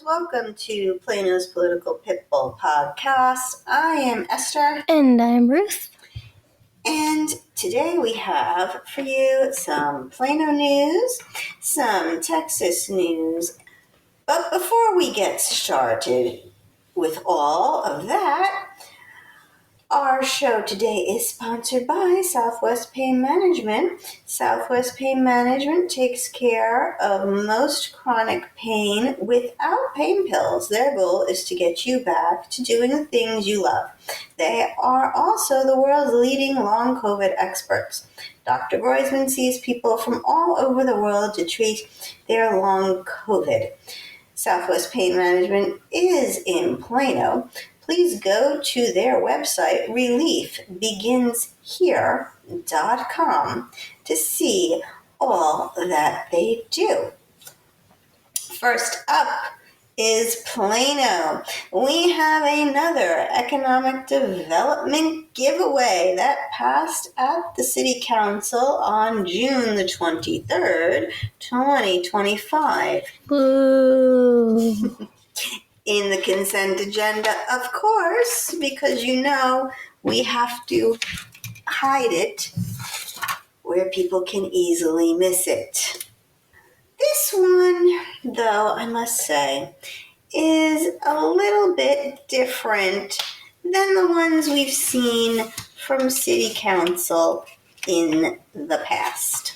Welcome to Plano's Political Pitbull Podcast. I am Esther. And I'm Ruth. And today we have for you some Plano news, some Texas news. But before we get started with all of that, our show today is sponsored by Southwest Pain Management. Southwest Pain Management takes care of most chronic pain without pain pills. Their goal is to get you back to doing the things you love. They are also the world's leading long COVID experts. Dr. Groisman sees people from all over the world to treat their long COVID. Southwest Pain Management is in Plano. Please go to their website, reliefbeginshere.com, to see all that they do. First up is Plano. We have another economic development giveaway that passed at the City Council on June the 23rd, 2025. Boo. In the consent agenda, of course, because we have to hide it where people can easily miss it. This one, though, I must say, is a little bit different than the ones we've seen from City Council in the past.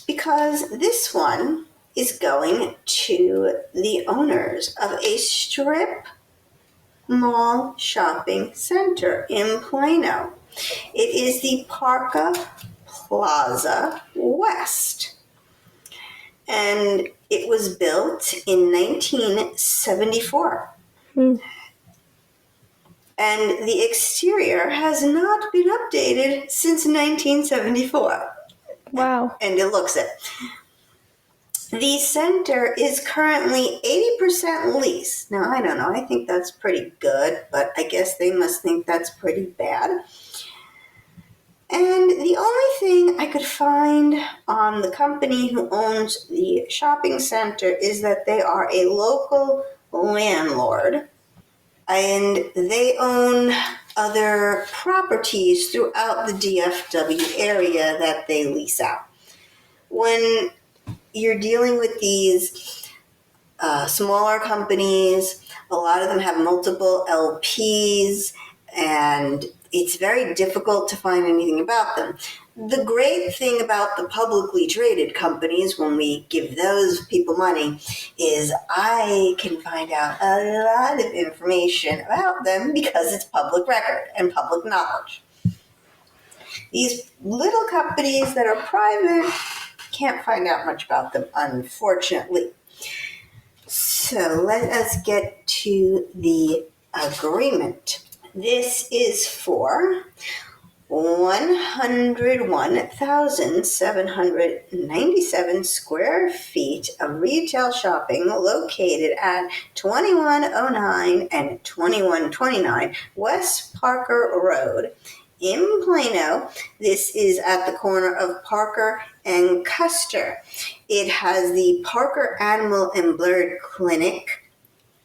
Because this one is going to the owners of a strip mall shopping center in Plano. It is the Parka Plaza West, and it was built in 1974. And the exterior has not been updated since 1974. Wow. And it looks it. The center is currently 80% leased. Now, I don't know. I think that's pretty good, but I guess they must think that's pretty bad. And the only thing I could find on the company who owns the shopping center is that they are a local landlord, and they own other properties throughout the DFW area that they lease out. When you're dealing with these smaller companies, a lot of them have multiple LPs, and it's very difficult to find anything about them. The great thing about the publicly traded companies, when we give those people money, is I can find out a lot of information about them because it's public record and public knowledge. These little companies that are private, can't find out much about them, unfortunately. So let us get to the agreement. This is for 101,797 square feet of retail shopping located at 2109 and 2129 West Parker Road in Plano. This is at the corner of Parker and Custer. It has the Parker Animal and Bird Clinic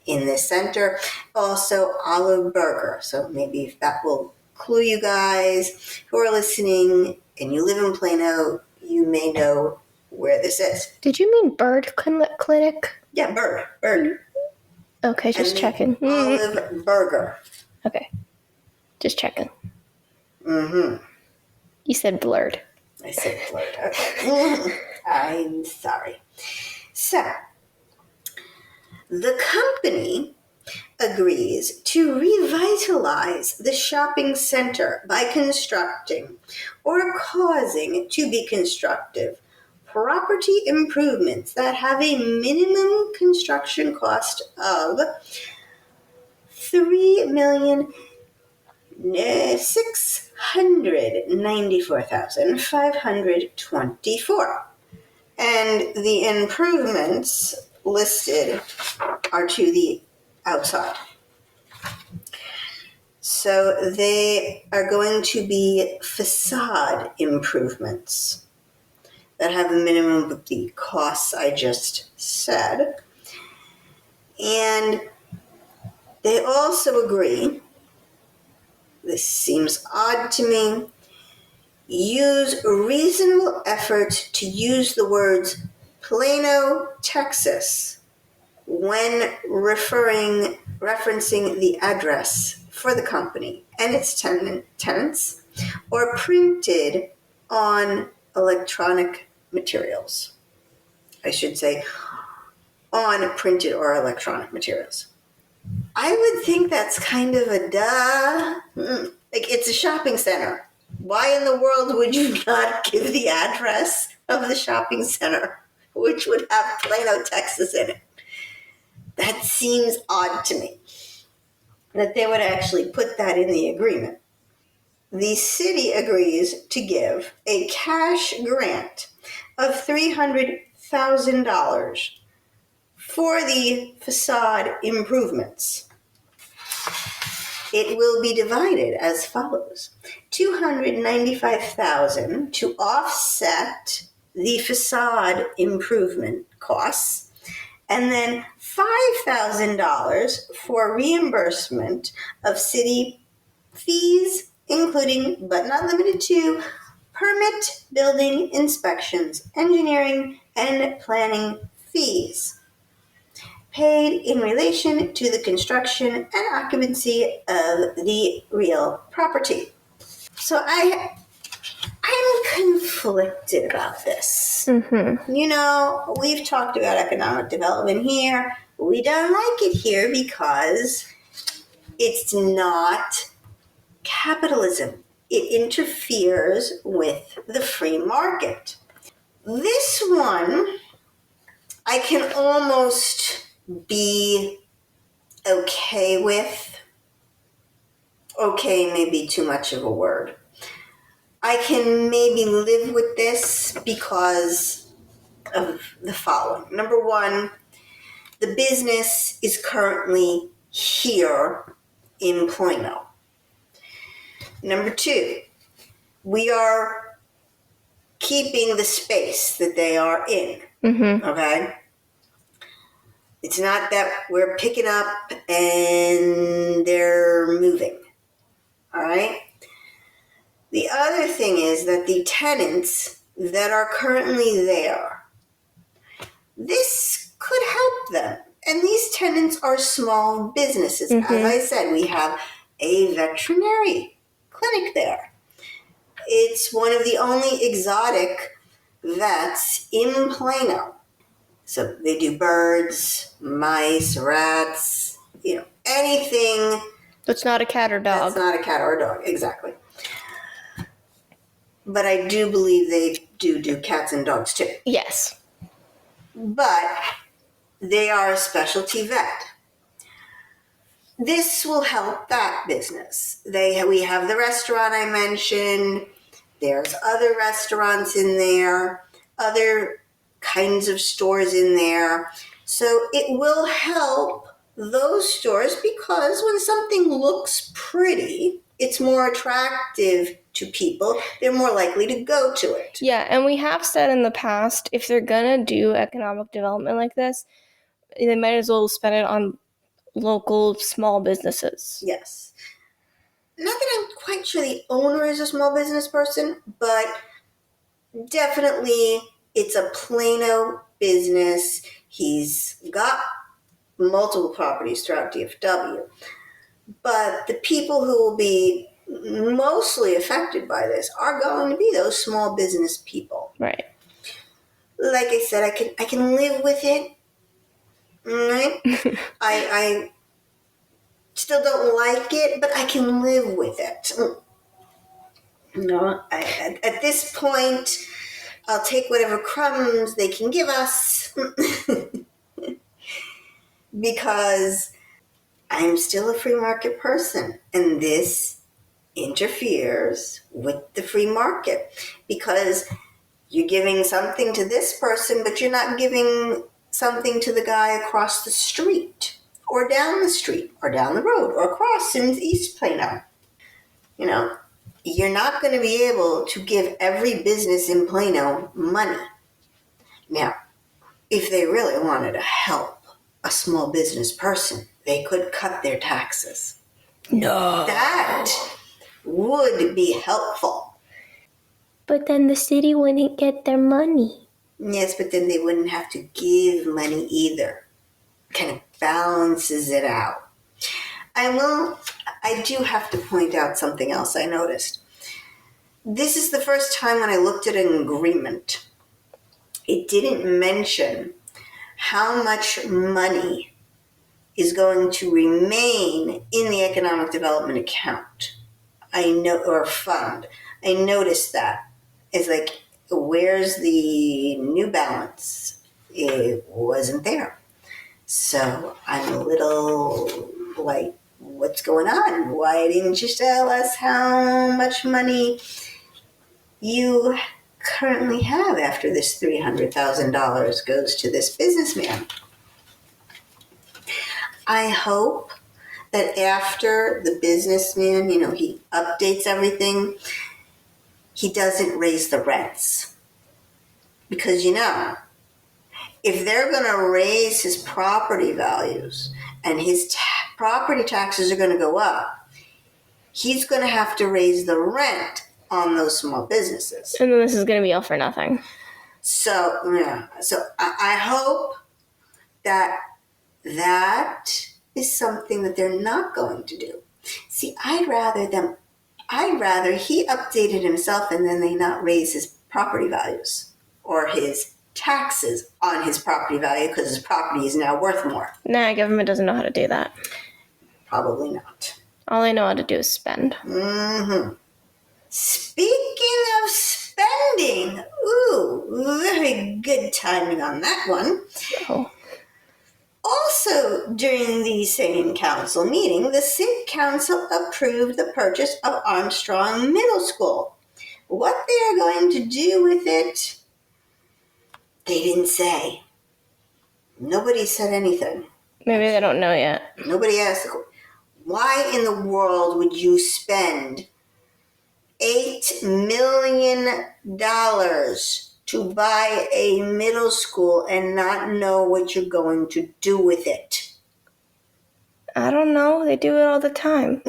in the center, also Olive Burger. So maybe if that will clue you guys who are listening and you live in Plano, you may know where this is. Did you mean bird clinic? Yeah, bird. Okay, just checking. Olive Burger. Okay, just checking. Mm-hmm. You said blurred. I said blurred. Okay. I'm sorry. So, the company agrees to revitalize the shopping center by constructing or causing to be constructive property improvements that have a minimum construction cost of $3,694,524. And the improvements listed are to the outside. So they are going to be facade improvements that have a minimum of the costs I just said. And they also agree, this seems odd to me, use reasonable effort to use the words Plano, Texas when referencing the address for the company and its tenants, or printed on electronic materials. I should say on printed or electronic materials. I would think that's kind of a duh. Like, it's a shopping center. Why in the world would you not give the address of the shopping center, which would have Plano, Texas in it? That seems odd to me, that they would actually put that in the agreement. The city agrees to give a cash grant of $300,000 for the facade improvements. It will be divided as follows: $295,000 to offset the facade improvement costs, and then $5,000 for reimbursement of city fees, including but not limited to permit, building inspections, engineering, and planning fees, paid in relation to the construction and occupancy of the real property. So I'm conflicted about this. Mm-hmm. You know, we've talked about economic development here. We don't like it here because it's not capitalism. It interferes with the free market. This one, I can almost be okay with. Okay, maybe too much of a word. I can maybe live with this because of the following. Number one, the business is currently here in Plano. Number two, we are keeping the space that they are in. Mm-hmm. Okay? It's not that we're picking up and they're moving. All right? The other thing is that the tenants that are currently there, this could help them. And these tenants are small businesses. Mm-hmm. As I said, we have a veterinary clinic there. It's one of the only exotic vets in Plano. So they do birds, mice, rats, anything. It's not a cat or dog. That's not a cat or a dog, exactly. But I do believe they do cats and dogs too. Yes. But they are a specialty vet. This will help that business. We have the restaurant I mentioned. There's other restaurants in there, other kinds of stores in there. So it will help those stores because when something looks pretty, it's more attractive to people. They're more likely to go to it. Yeah, and we have said in the past, if they're gonna do economic development like this, they might as well spend it on local small businesses. Yes. Not that I'm quite sure the owner is a small business person, but definitely it's a Plano business. He's got multiple properties throughout DFW. But the people who will be mostly affected by this are going to be those small business people. Right. Like I said, I can live with it. Right? I still don't like it, but I can live with it. No, at this point, I'll take whatever crumbs they can give us because I'm still a free market person, and this interferes with the free market because you're giving something to this person, but you're not giving something to the guy across the street or down the street or down the road or across in East Plano. You're not going to be able to give every business in Plano money. Now, if they really wanted to help a small business person. They could cut their taxes. No. That would be helpful. But then the city wouldn't get their money. Yes, but then they wouldn't have to give money either. Kind of balances it out. I do have to point out something else I noticed. This is the first time when I looked at an agreement. It didn't mention how much money is going to remain in the economic development account. Or fund. I noticed that. It's like, where's the new balance? It wasn't there. So I'm a little like, what's going on? Why didn't you tell us how much money you currently have after this $300,000 goes to this businessman? I hope that after the businessman, he updates everything, he doesn't raise the rents. Because, if they're going to raise his property values and his property taxes are going to go up, he's going to have to raise the rent on those small businesses. And then this is going to be all for nothing. So, yeah. So I hope that is something that they're not going to do. See, I'd rather he updated himself and then they not raise his property values or his taxes on his property value because his property is now worth more. Nah, government doesn't know how to do that. Probably not. All they know how to do is spend. Mm-hmm. Speaking of spending, very good timing on that one. Oh. Also, during the same council meeting, the city council approved the purchase of Armstrong Middle School. What they are going to do with it, they didn't say. Nobody said anything. Maybe they don't know yet. Nobody asked, why in the world would you spend $8 million to buy a middle school and not know what you're going to do with it? I don't know. They do it all the time.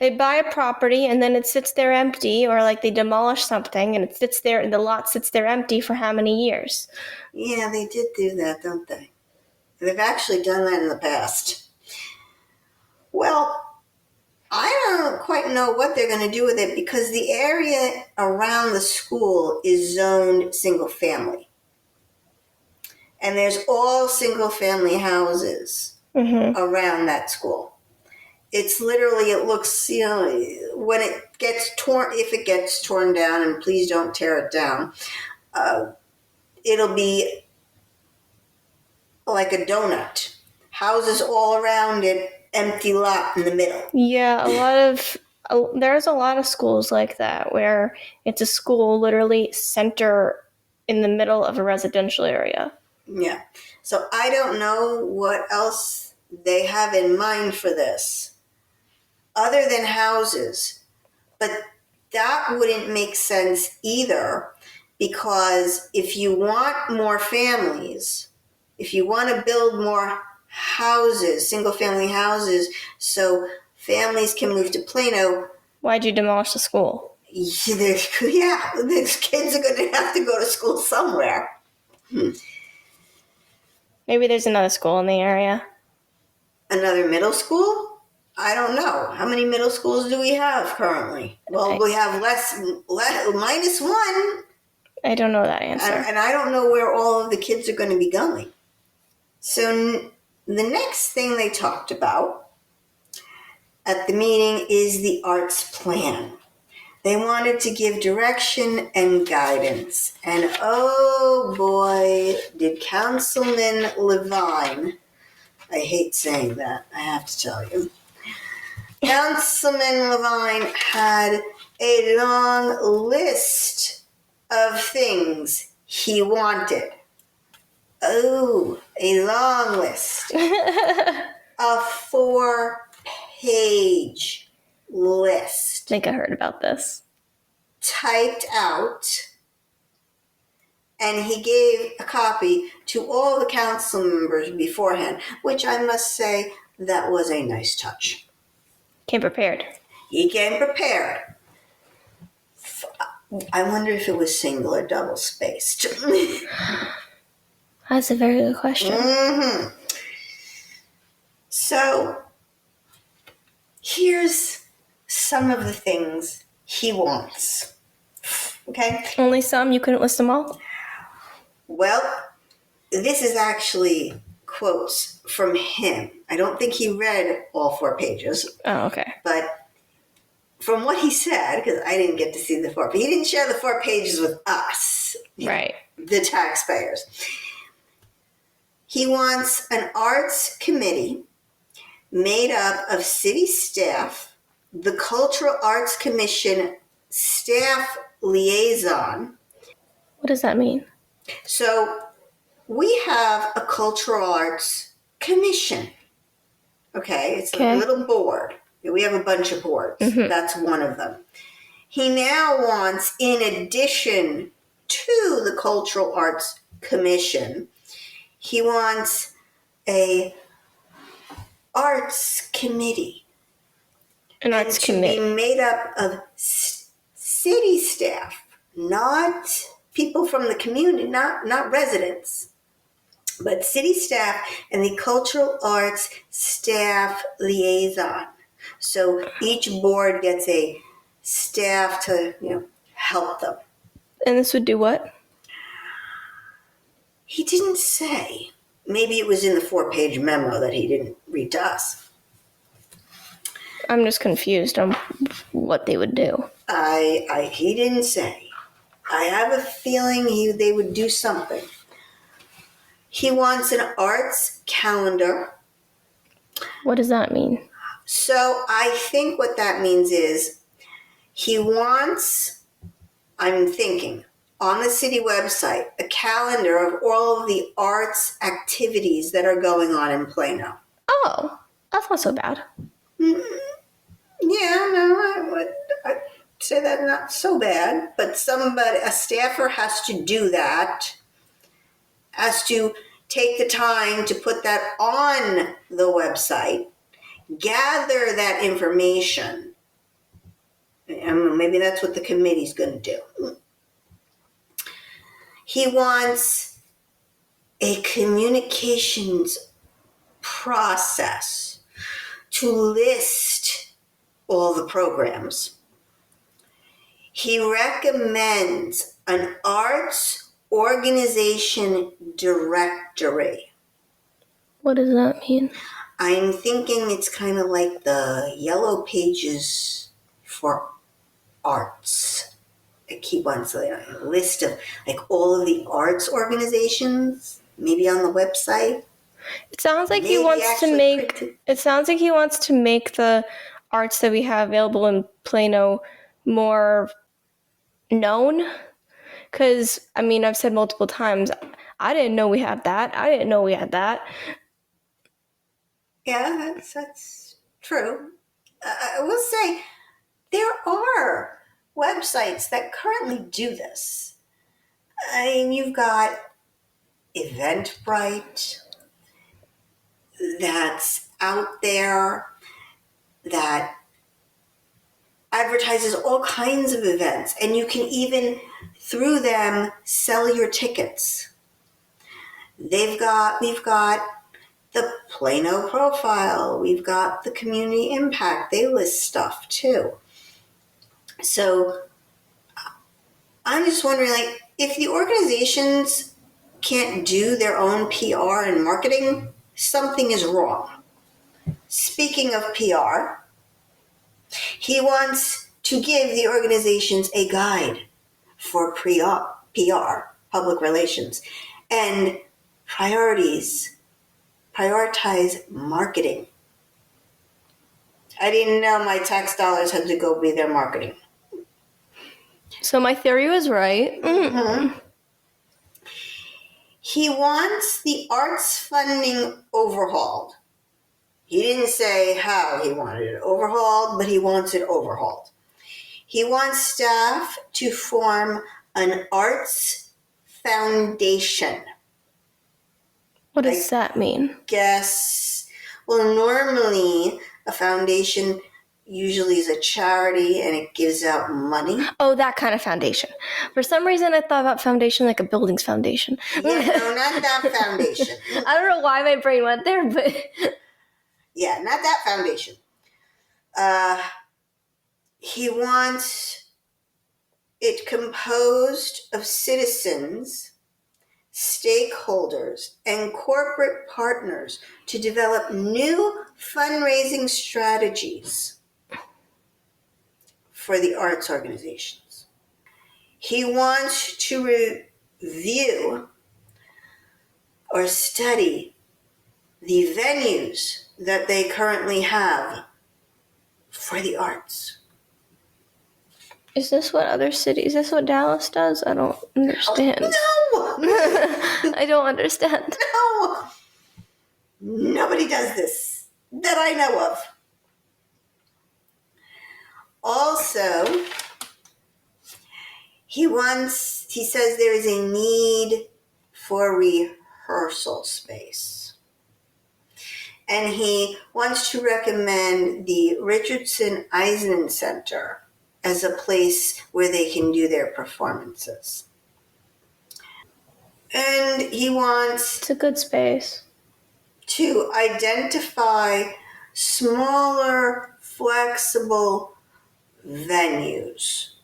They buy a property and then it sits there empty, or like they demolish something and it sits there and the lot sits there empty for how many years? Yeah, they did do that, don't they? They've actually done that in the past. Well, I don't quite know what they're going to do with it because the area around the school is zoned single family. And there's all single family houses around that school. It's literally, it looks, when it gets torn, if it gets torn down, and please don't tear it down, it'll be like a donut. Houses all around it, empty lot in the middle. Yeah, there's a lot of schools like that where it's a school literally center in the middle of a residential area. Yeah. So I don't know what else they have in mind for this other than houses. But that wouldn't make sense either, because if you want more families, if you want to build more houses, single family houses, so families can move to Plano. Why'd you demolish the school? Yeah, these kids are going to have to go to school somewhere. Maybe there's another school in the area. Another middle school? I don't know. How many middle schools do we have currently? Well, we have minus one. I don't know that answer. And I don't know where all of the kids are going to be going. So the next thing they talked about at the meeting is the arts plan. They wanted to give direction and guidance. And oh boy, did Councilman Lavine, I hate saying that, I have to tell you. Councilman Lavine had a long list of things he wanted. Oh, a long list. A 4-page list. I think I heard about this. Typed out and he gave a copy to all the council members beforehand, which I must say, that was a nice touch. Came prepared. He came prepared. I wonder if it was single or double spaced. That's a very good question. Mm-hmm. So, here's some of the things he wants. Okay? Only some? You couldn't list them all? Well, this is actually quotes from him. I don't think he read all 4 pages. Oh, okay. But from what he said, because I didn't get to see the 4 pages, he didn't share the 4 pages with us, Right. the taxpayers. He wants an arts committee made up of city staff, the Cultural Arts Commission staff liaison. What does that mean? So we have a Cultural Arts Commission. Okay, it's a little board. We have a bunch of boards. Mm-hmm. That's one of them. He now wants, in addition to the Cultural Arts Commission, he wants a arts committee. An arts committee. To be made up of city staff, not people from the community, not residents, but city staff and the Cultural Arts Staff Liaison. So each board gets a staff to, help them. And this would do what? He didn't say. Maybe it was in the 4-page memo that he didn't read to us. I'm just confused on what they would do. He didn't say. I have a feeling they would do something. He wants an arts calendar. What does that mean? So I think what that means is he wants, I'm thinking, on the city website, a calendar of all of the arts activities that are going on in Plano. Oh, that's not so bad. Mm-hmm. Yeah, no, I'd say that's not so bad. But a staffer has to do that, has to take the time to put that on the website, gather that information. And maybe that's what the committee's going to do. He wants a communications process to list all the programs. He recommends an arts organization directory. What does that mean? I'm thinking it's kind of like the yellow pages for arts. I keep on saying a list of all of the arts organizations, maybe on the website. It sounds like he wants to make. It sounds like he wants to make the arts that we have available in Plano more known. Because I've said multiple times, I didn't know we had that. I didn't know we had that. Yeah, that's true. I will say there are websites that currently do this. You've got Eventbrite that's out there that advertises all kinds of events, and you can even, through them, sell your tickets. We've got the Plano profile. We've got the community impact. They list stuff too. So I'm just wondering, if the organizations can't do their own PR and marketing, something is wrong. Speaking of PR, he wants to give the organizations a guide for PR, public relations, and prioritize marketing. I didn't know my tax dollars had to go be their marketing. So my theory was right. Mm-hmm. He wants the arts funding overhauled. He didn't say how he wanted it overhauled, but he wants it overhauled. He wants staff to form an arts foundation. What does that mean? Well, normally a foundation usually is a charity and it gives out money. Oh, that kind of foundation. For some reason, I thought about foundation like a building's foundation. Yeah, no, not that foundation. I don't know why my brain went there, but... Yeah, not that foundation. He wants it composed of citizens, stakeholders, and corporate partners to develop new fundraising strategies for the arts organizations. He wants to review or study the venues that they currently have for the arts. Is this what other cities, is this what Dallas does? I don't understand. Oh, no! I don't understand. No! Nobody does this that I know of. Also, he says there is a need for rehearsal space. And he wants to recommend the Richardson Eisman Center as a place where they can do their performances. And he wants... It's a good space. To identify smaller, flexible venues,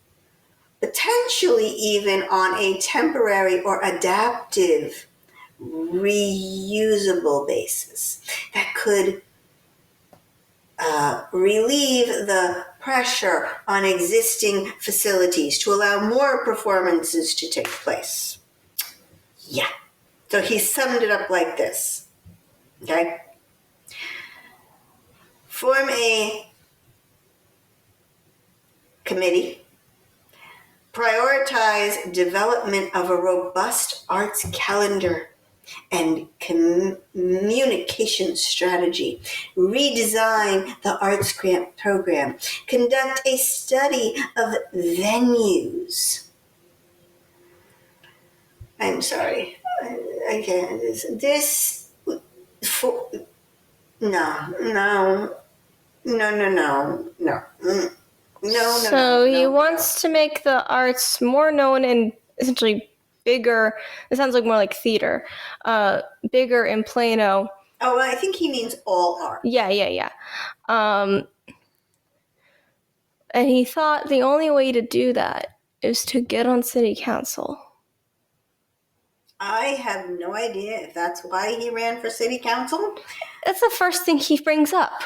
potentially even on a temporary or adaptive, reusable basis that could relieve the pressure on existing facilities to allow more performances to take place. Yeah. So he summed it up like this. Okay? Form a committee. Prioritize development of a robust arts calendar and communication strategy. Redesign the arts grant program. Conduct a study of venues. I'm sorry. I can't. No. So he wants to make the arts more known and essentially bigger. It sounds like more like theater. Bigger in Plano. Oh, well, I think he means all art. Yeah. And he thought the only way to do that is to get on city council. I have no idea if that's why he ran for city council. That's the first thing he brings up.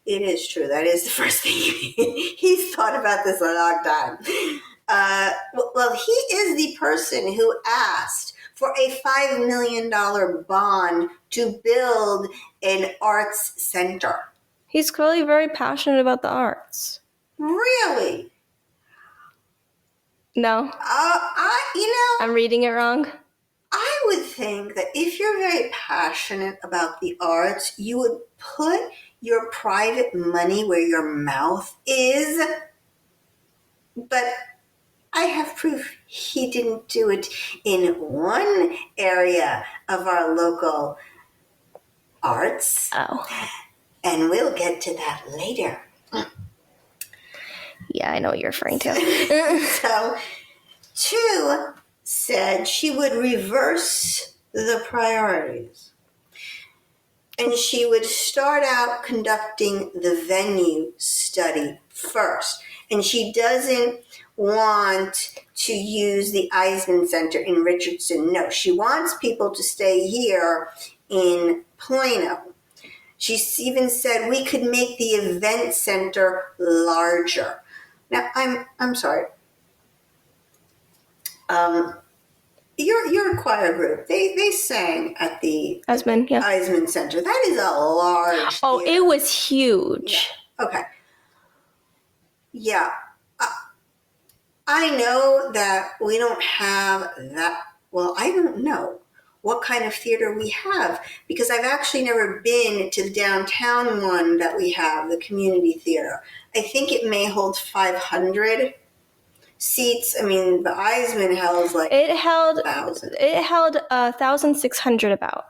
It is true. That is the first thing he's thought about this a long time. Well, he is the person who asked for a $5 million bond to build an arts center. He's clearly very passionate about the arts. Really? No. I'm reading it wrong. I would think that if you're very passionate about the arts, you would put your private money where your mouth is. But I have proof he didn't do it in one area of our local arts. Oh. And we'll get to that later. Yeah, I know what you're referring to. So, Chu said she would reverse the priorities. And she would start out conducting the venue study first. And she doesn't want to use the Eisman Center in Richardson. No, she wants people to stay here in Plano. She even said we could make the event center larger. Now, I'm sorry. Your choir group, they sang at the Eisman Center. That is a large theater. It was huge. Yeah. Okay. Yeah. I know that we don't have that. Well, I don't know what kind of theater we have because I've actually never been to the downtown one that we have, the community theater. I think it may hold 500 seats? I mean, the Eisman held like it held 1,000. It held 1,600 about.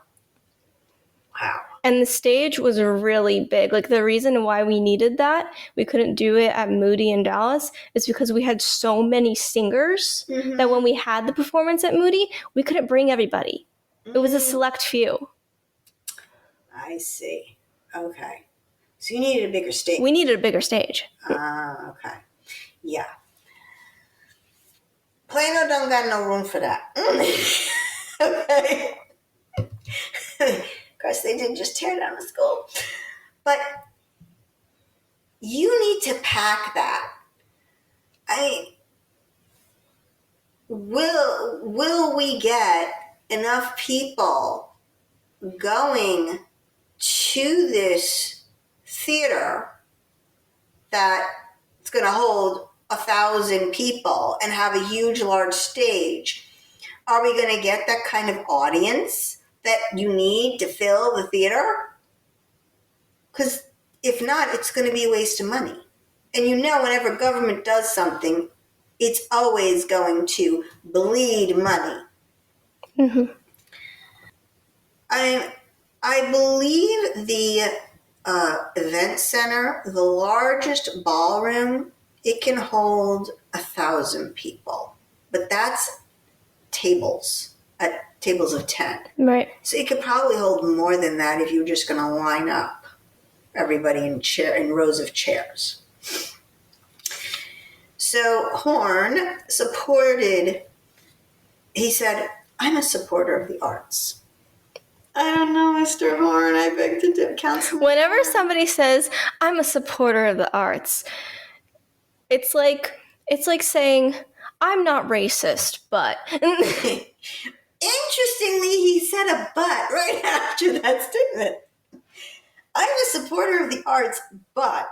Wow. And the stage was really big. Like, the reason why we needed that, we couldn't do it at Moody in Dallas, is because we had so many singers that when we had the performance at Moody, we couldn't bring everybody. It was a select few. I see. Okay. So you needed a bigger stage. We needed a bigger stage. Okay. Yeah. Plano don't got no room for that. Okay. Of course, they didn't just tear down the school. But you need to pack that. I mean, will we get enough people going to this theater that it's going to hold 1,000 people and have a huge, large stage? Are we going to get that kind of audience that you need to fill the theater? Because if not, it's going to be a waste of money. And you know, whenever government does something, it's always going to bleed money. Mm-hmm. I believe the event center, the largest ballroom, it can hold 1,000 people. But that's tables of 10. Right. So it could probably hold more than that if you were just going to line up everybody in rows of chairs. So Horn supported, he said, I'm a supporter of the arts. I don't know, Mr. Horn, I beg to differ. Councilman. Whenever somebody says, I'm a supporter of the arts, it's like saying, I'm not racist, but. Interestingly, he said a but right after that statement. I'm a supporter of the arts, but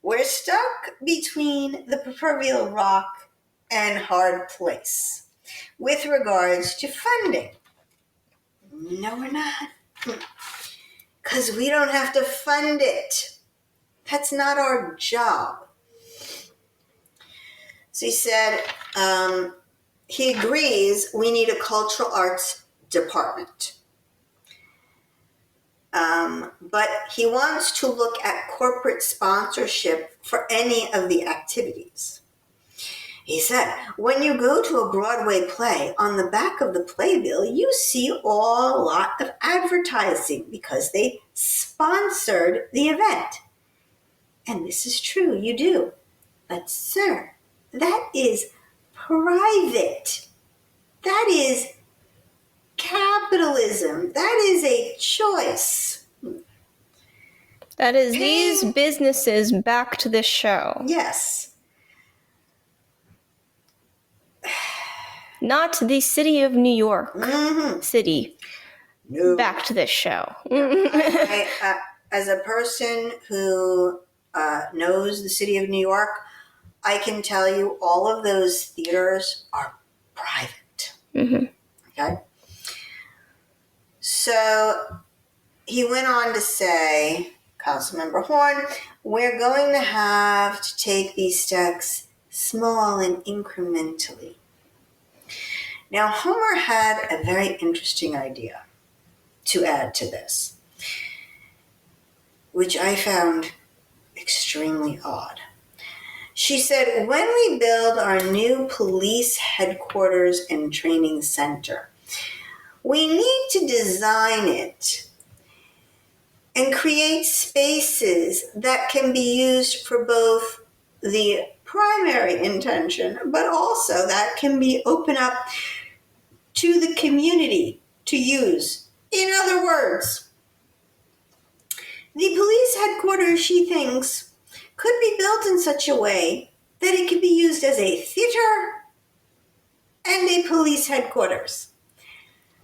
we're stuck between the proverbial rock and hard place with regards to funding. No, we're not. Because we don't have to fund it. That's not our job. So he said he agrees we need a cultural arts department. But he wants to look at corporate sponsorship for any of the activities. He said, when you go to a Broadway play, on the back of the playbill, you see a lot of advertising because they sponsored the event. And this is true, you do. But sir, that is private. That is capitalism. That is a choice. That is these businesses back to this show. Yes. Not the city of New York city. No. Back to this show. As a person who knows the city of New York, I can tell you all of those theaters are private. Mm-hmm. Okay? So he went on to say, Councilmember Horn, we're going to have to take these steps small and incrementally. Now, Homer had a very interesting idea to add to this, which I found extremely odd. She said, when we build our new police headquarters and training center, we need to design it and create spaces that can be used for both the primary intention, but also that can be open up to the community to use. In other words, the police headquarters, she thinks, could be built in such a way that it could be used as a theater and a police headquarters.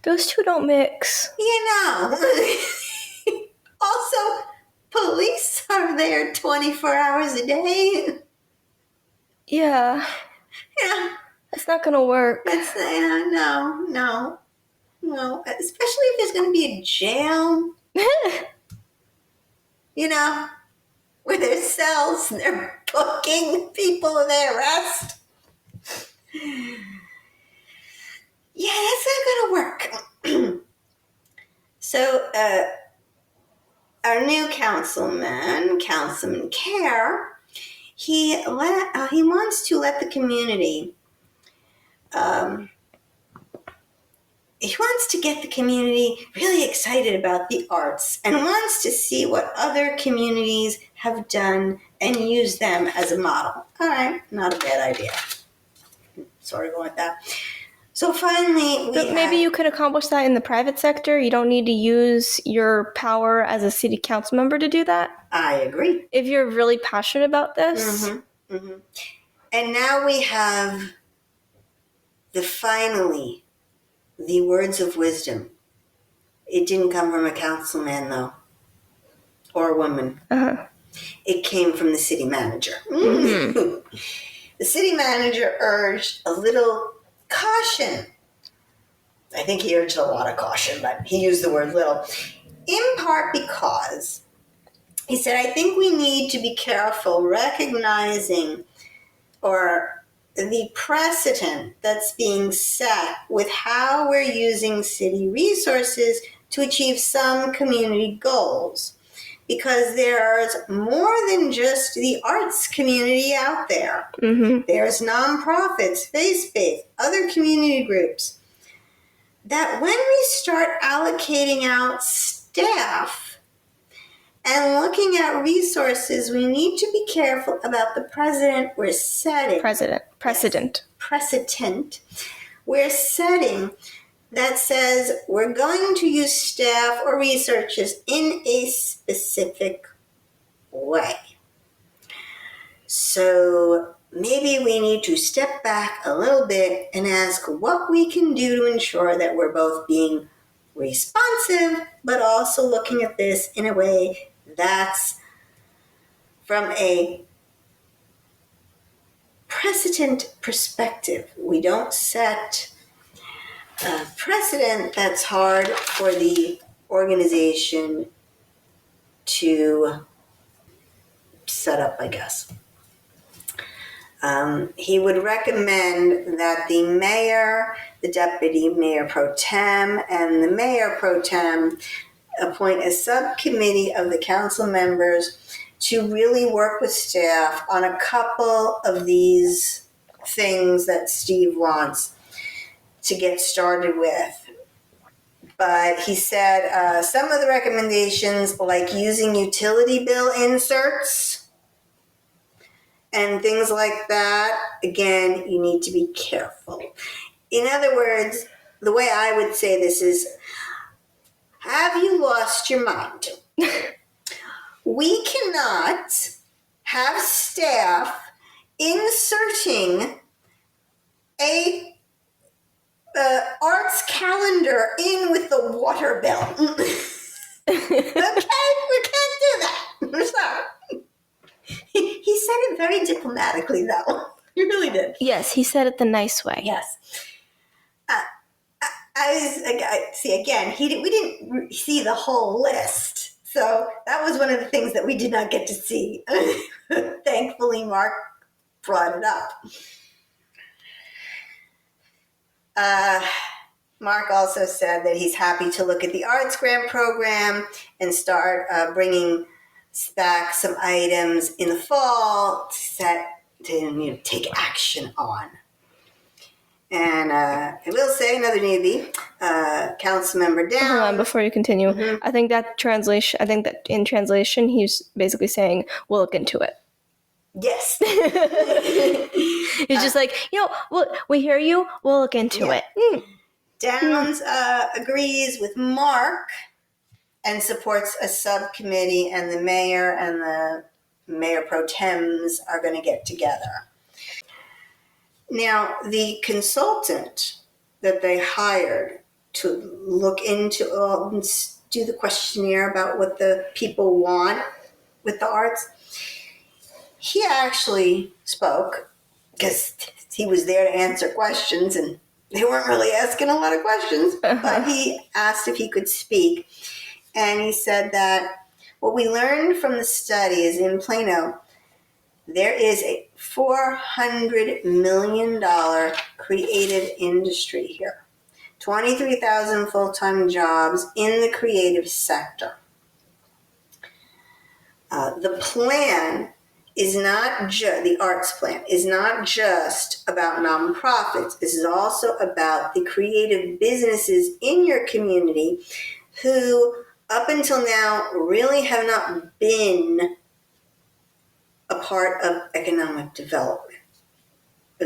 Those two don't mix. You know. Also, police are there 24 hours a day. Yeah. Yeah. That's not going to work. That's, no. Especially if there's going to be a jail. You know, where there's cells and they're booking people and they arrest. Yeah, that's not going to work. So, our new councilman, Councilman Care, he wants to let the community. He wants to get the community really excited about the arts and wants to see what other communities have done and use them as a model. All right, not a bad idea. Sorry about that. So finally, maybe you could accomplish that in the private sector. You don't need to use your power as a city council member to do that. I agree. If you're really passionate about this. Mm-hmm. Mm-hmm. And now we have finally the words of wisdom. It didn't come from a councilman, though, or a woman. Uh-huh. It came from the city manager. Mm-hmm. The city manager urged a little caution. I think he urged a lot of caution, but he used the word little. In part because he said, I think we need to be careful recognizing or the precedent that's being set with how we're using city resources to achieve some community goals. Because there's more than just the arts community out there. Mm-hmm. There's nonprofits, faith-based, other community groups. That when we start allocating out staff and looking at resources, we need to be careful about the precedent we're setting. Precedent. Yes, precedent we're setting that says we're going to use staff or researchers in a specific way. So maybe we need to step back a little bit and ask what we can do to ensure that we're both being responsive, but also looking at this in a way that's from a precedent perspective. We don't set a precedent that's hard for the organization to set up, I guess. He would recommend that the mayor, the deputy mayor pro tem, and the mayor pro tem appoint a subcommittee of the council members to really work with staff on a couple of these things that Steve wants to get started with. But he said some of the recommendations, like using utility bill inserts and things like that, again, you need to be careful. In other words, the way I would say this is, have you lost your mind? We cannot have staff inserting a arts calendar in with the water bill. Okay, we can't do that. We're sorry. He said it very diplomatically, though. He really did. Yes, he said it the nice way. Yes. We didn't see the whole list. So that was one of the things that we did not get to see. Thankfully, Mark brought it up. Mark also said that he's happy to look at the arts grant program and start bringing back some items in the fall to take action on. And I will say another newbie, Councilmember Down. Hold on, before you continue. Mm-hmm. I think that in translation, he's basically saying, we'll look into it. Yes. He's just like, we hear you, we'll look into it. Downs agrees with Mark and supports a subcommittee, and the mayor and the mayor pro tems are going to get together. Now, the consultant that they hired to look into do the questionnaire about what the people want with the arts, he actually spoke because he was there to answer questions, and they weren't really asking a lot of questions, but he asked if he could speak. And he said that what we learned from the study is in Plano, There is a $400 million creative industry here. 23,000 full-time jobs in the creative sector. The plan is not just, the arts plan is not just about nonprofits. This is also about the creative businesses in your community who up until now really have not been a part of economic development.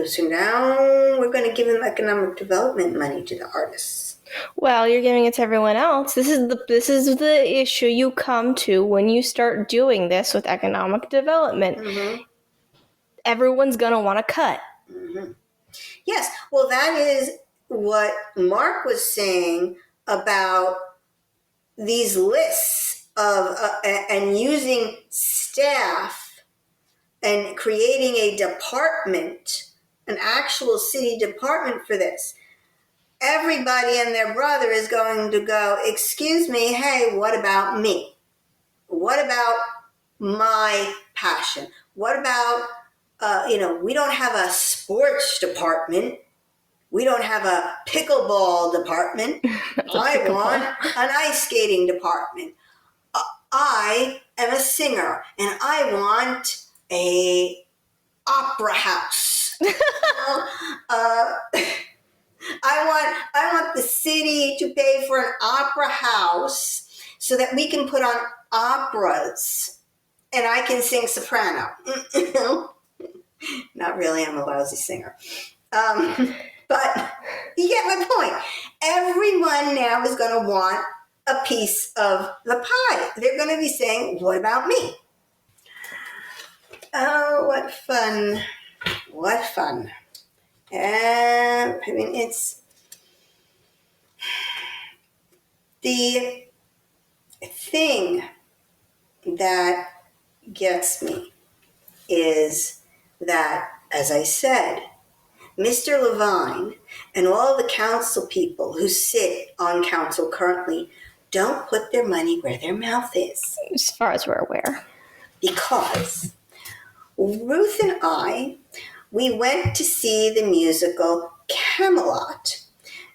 So now we're going to give them economic development money to the artists. Well, you're giving it to everyone else. This is the issue you come to when you start doing this with economic development. Mm-hmm. Everyone's going to want to cut. Mm-hmm. Yes, well, that is what Mark was saying about these lists of and using staff and creating a department, an actual city department for this. Everybody and their brother is going to go, excuse me, hey, what about me? What about my passion? What about, we don't have a sports department. We don't have a pickleball department. I want an ice skating department. I am a singer and I want a opera house. I want the city to pay for an opera house so that we can put on operas and I can sing soprano. Not really, I'm a lousy singer. But you get my point. Everyone now is going to want a piece of the pie. They're going to be saying, what about me? Oh, what fun. What fun. It's the thing that gets me is that, as I said, Mr. Lavine and all the council people who sit on council currently don't put their money where their mouth is. As far as we're aware. Because Ruth and I, we went to see the musical Camelot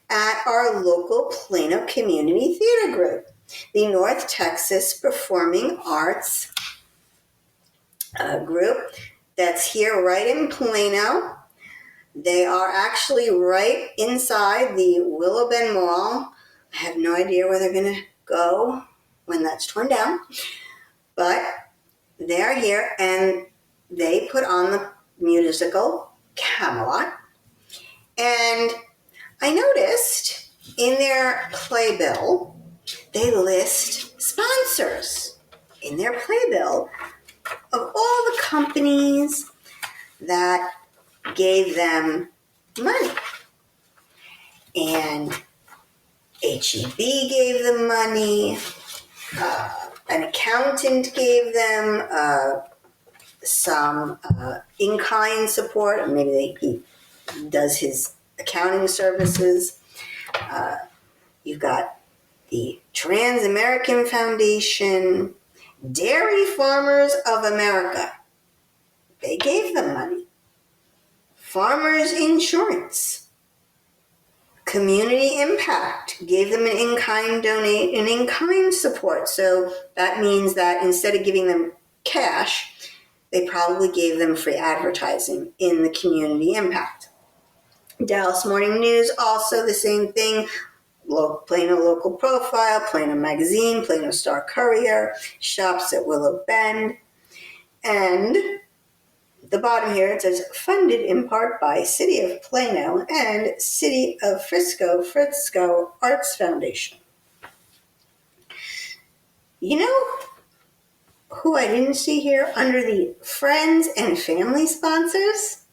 at our local Plano Community Theater Group, the North Texas Performing Arts group that's here right in Plano. They are actually right inside the Willow Bend Mall. I have no idea where they're going to go when that's torn down, but they're here and they put on the musical Camelot. And I noticed in their playbill, they list sponsors in their playbill of all the companies that gave them money. And HEB gave them money, an accountant gave them some in-kind support, or maybe he does his accounting services. You've got the Trans-American Foundation, Dairy Farmers of America. They gave them money. Farmers Insurance, Community Impact gave them an in-kind support. So that means that instead of giving them cash, they probably gave them free advertising in the Community Impact. Dallas Morning News, also the same thing. Plano Local Profile, Plano Magazine, Plano Star Courier, Shops at Willow Bend, and the bottom here, it says, funded in part by City of Plano and City of Frisco Arts Foundation. You know who I didn't see here under the friends and family sponsors?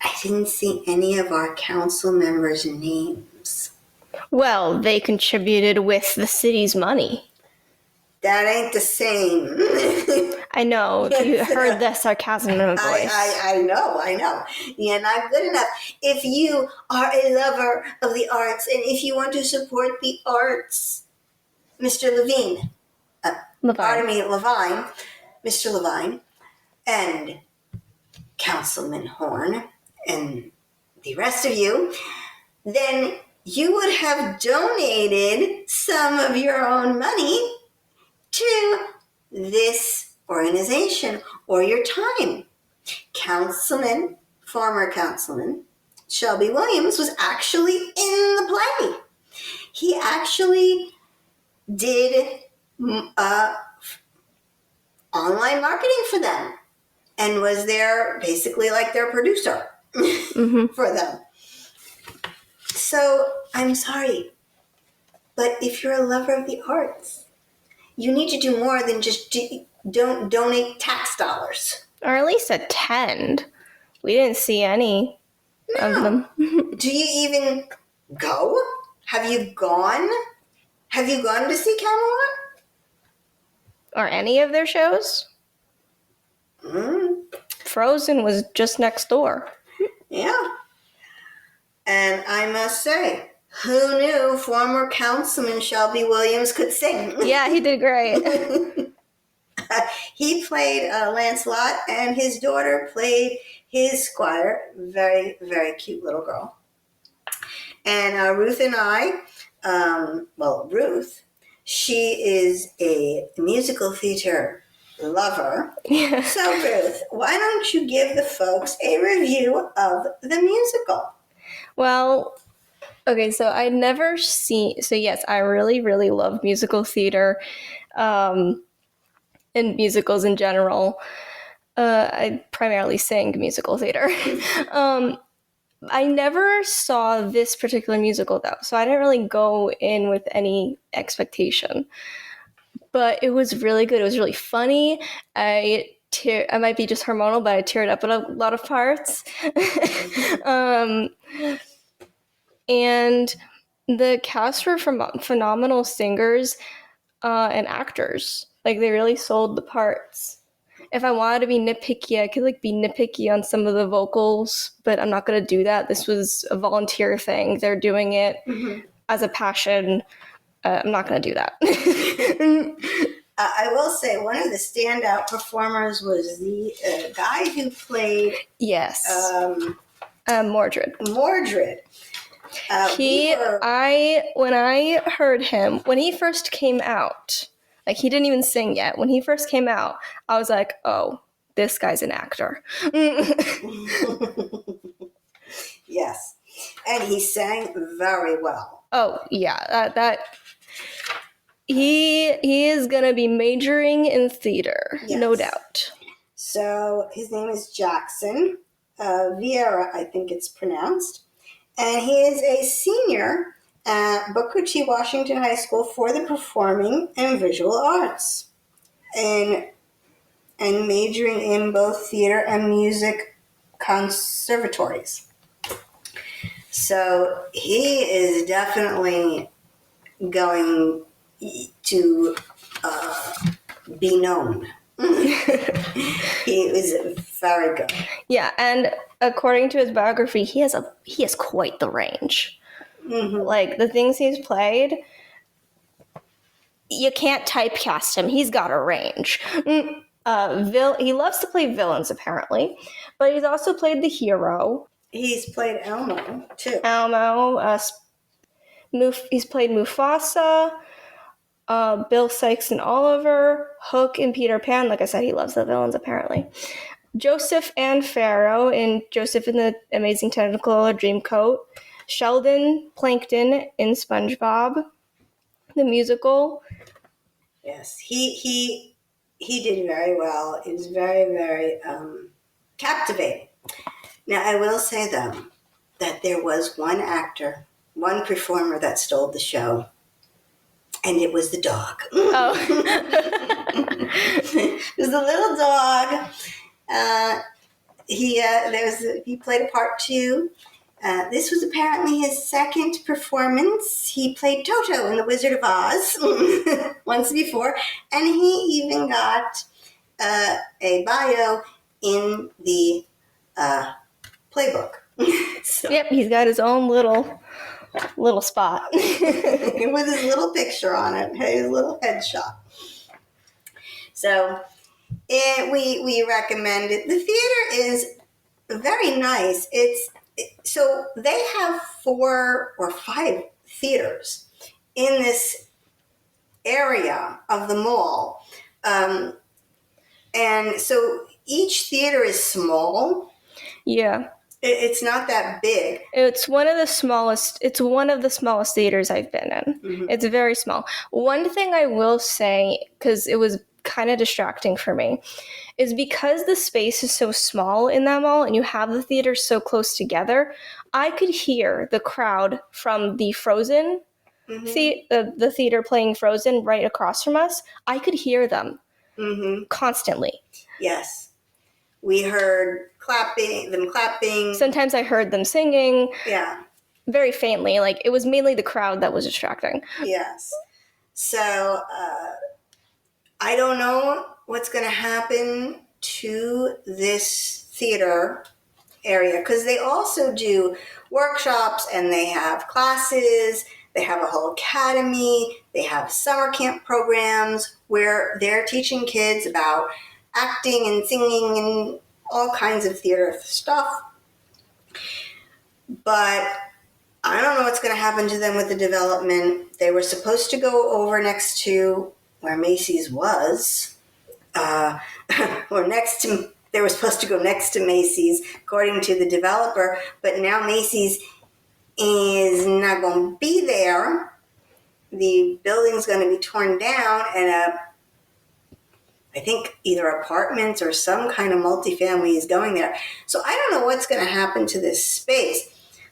I didn't see any of our council members' names. Well, they contributed with the city's money. That ain't the same. I know. You heard the sarcasm in my voice. I know. Yeah, not good enough. If you are a lover of the arts and if you want to support the arts, Mr. Lavine, Mr. Lavine, and Councilman Horn and the rest of you, then you would have donated some of your own money to this organization or your time. Former Councilman Shelby Williams was actually in the play. He actually did online marketing for them and was there basically like their producer for them. So I'm sorry, but if you're a lover of the arts, you need to do more than just don't donate tax dollars. Or at least attend. We didn't see any of them. Do you even go? Have you gone? Have you gone to see Camelot? Or any of their shows? Frozen was just next door. Yeah. And I must say, who knew former Councilman Shelby Williams could sing? Yeah, he did great. He played Lancelot, and his daughter played his squire. Very, very cute little girl. And Ruth and I, Ruth, she is a musical theater lover. Yeah. So, Ruth, why don't you give the folks a review of the musical? Well, okay, so I'd never seen... So, yes, I really, really love musical theater. And musicals in general. I primarily sing musical theater. I never saw this particular musical, though, so I didn't really go in with any expectation. But it was really good. It was really funny. I might be just hormonal, but I teared up at a lot of parts. And the cast were phenomenal singers and actors. Like, they really sold the parts. If I wanted to be nitpicky, I could be nitpicky on some of the vocals, but I'm not going to do that. This was a volunteer thing. They're doing it as a passion. I'm not going to do that. I will say one of the standout performers was the guy who played... Yes. Mordred. Mordred. When I heard him, when he first came out... he didn't even sing yet. When he first came out, I was like, oh, this guy's an actor. Yes. And he sang very well. Oh, yeah. He is going to be majoring in theater, yes. No doubt. So his name is Jackson Vieira, I think it's pronounced. And he is a senior at Booker T. Washington High School for the Performing and Visual Arts, and majoring in both theater and music conservatories. So he is definitely going to be known. He was very good. Yeah, and according to his biography, he has quite the range. Mm-hmm. The things he's played, you can't typecast him. He's got a range. He loves to play villains, apparently, but he's also played the hero. He's played Elmo, too. He's played Mufasa, Bill Sikes and Oliver, Hook and Peter Pan. Like I said, he loves the villains, apparently. Joseph and Pharaoh in Joseph and the Amazing Technicolor Dreamcoat. Sheldon Plankton in SpongeBob, the musical. Yes, he did very well. It was very, very captivating. Now, I will say, though, that there was one performer that stole the show, and it was the dog. Oh. It was the little dog. He played a part too. This was apparently his second performance. He played Toto in The Wizard of Oz once before, and he even got a bio in the playbook. So, yep, he's got his own little spot. With his little picture on it, his little headshot. So we recommend it. The theater is very nice. So they have 4 or 5 theaters in this area of the mall. And so each theater is small. Yeah. It's not that big. It's one of the smallest theaters I've been in. Mm-hmm. It's very small. One thing I will say, because it was kind of distracting for me, is because the space is so small in that mall and you have the theaters so close together, I could hear the crowd from the Frozen, the theater playing Frozen right across from us. I could hear them constantly. Yes. We heard them clapping. Sometimes I heard them singing. Yeah. Very faintly. Like, it was mainly the crowd that was distracting. Yes. So, I don't know what's going to happen to this theater area, because they also do workshops and they have classes. They have a whole academy. They have summer camp programs where they're teaching kids about acting and singing and all kinds of theater stuff. But I don't know what's going to happen to them with the development. They were supposed to go over next to where Macy's was, or they were supposed to go next to Macy's, according to the developer, but now Macy's is not going to be there. The building's going to be torn down, and I think either apartments or some kind of multifamily is going there. So I don't know what's going to happen to this space.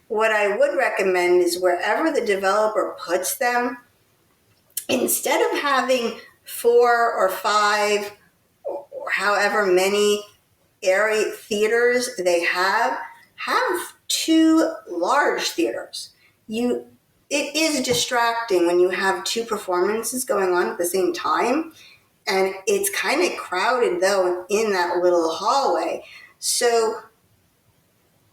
What I would recommend is wherever the developer puts them, instead of having 4 or 5 or however many area theaters they have 2 large theaters. It is distracting when you have 2 performances going on at the same time, and it's kind of crowded though in that little hallway. So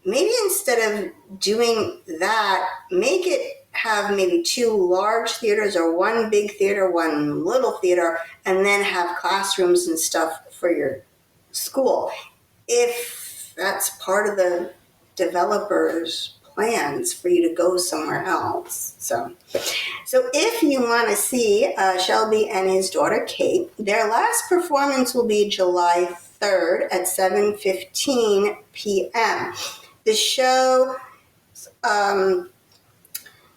maybe instead of doing that, make it have maybe 2 large theaters or 1 big theater, 1 little theater, and then have classrooms and stuff for your school, if that's part of the developer's plans for you to go somewhere else. So if you want to see Shelby and his daughter Kate, their last performance will be July 3rd at 7:15 p.m. The show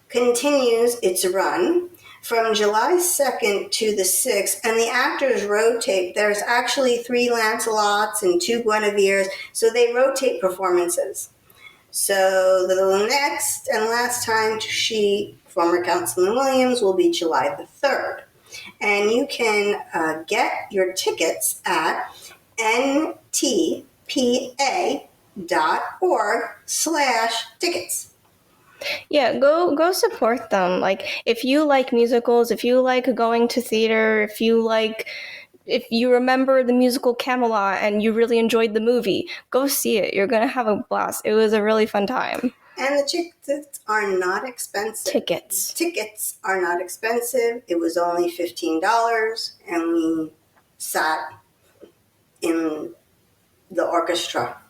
continues its run from July 2nd to the 6th, and the actors rotate. There's actually 3 Lancelots and 2 Guineveres, so they rotate performances. So the next and last time to see former Councilman Williams will be July the 3rd. And you can get your tickets at ntpa.org/tickets. Yeah, go support them. Like, if you like musicals, if you like going to theater, if you remember the musical Camelot and you really enjoyed the movie, go see it. You're gonna have a blast. It was a really fun time. And the tickets are not expensive. Tickets are not expensive. It was only $15, and we sat in the orchestra.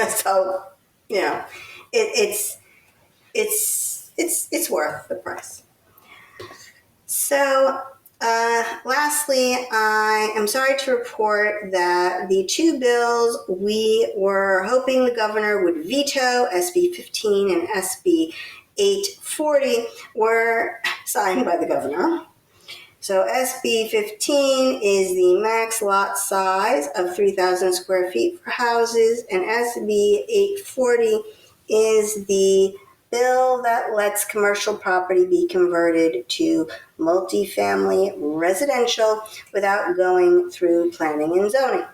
So, it's worth the price. So, lastly, I am sorry to report that the 2 bills we were hoping the governor would veto, SB 15 and SB 840, were signed by the governor. So SB 15 is the max lot size of 3,000 square feet for houses, and SB 840 is the bill that lets commercial property be converted to multifamily residential without going through planning and zoning.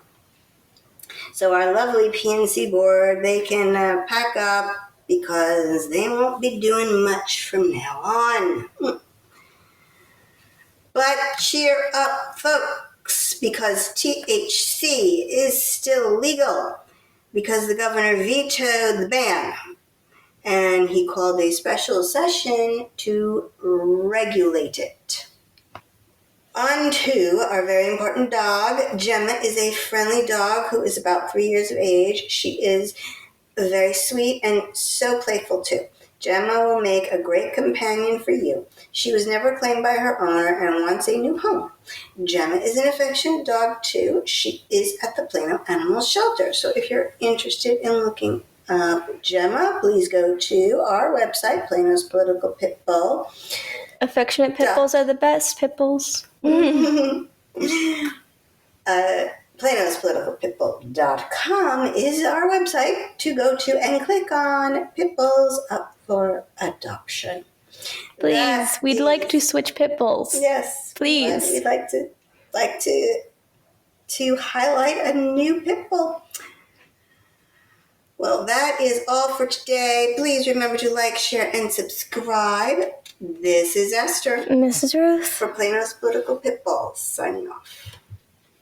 So our lovely PNC board, they can pack up, because they won't be doing much from now on. But cheer up, folks, because THC is still legal, because the governor vetoed the ban. And he called a special session to regulate it. On to our very important dog. Gemma is a friendly dog who is about 3 years of age. She is very sweet and so playful too. Gemma will make a great companion for you. She was never claimed by her owner and wants a new home. Gemma is an affectionate dog too. She is at the Plano Animal Shelter. So if you're interested in looking up Gemma, please go to our website, Plano's Political Pit Bull. Affectionate pit bulls are the best pit bulls. PlanosPoliticalPitbull.com is our website to go to and click on Pit Bulls Up for Adoption. Please, we'd like to switch pit bulls. Yes, please. We'd like to highlight a new pit bull. Well, that is all for today. Please remember to like, share, and subscribe. This is Esther. Mrs. Ruth. For Plano's Political Pit Bulls, signing off.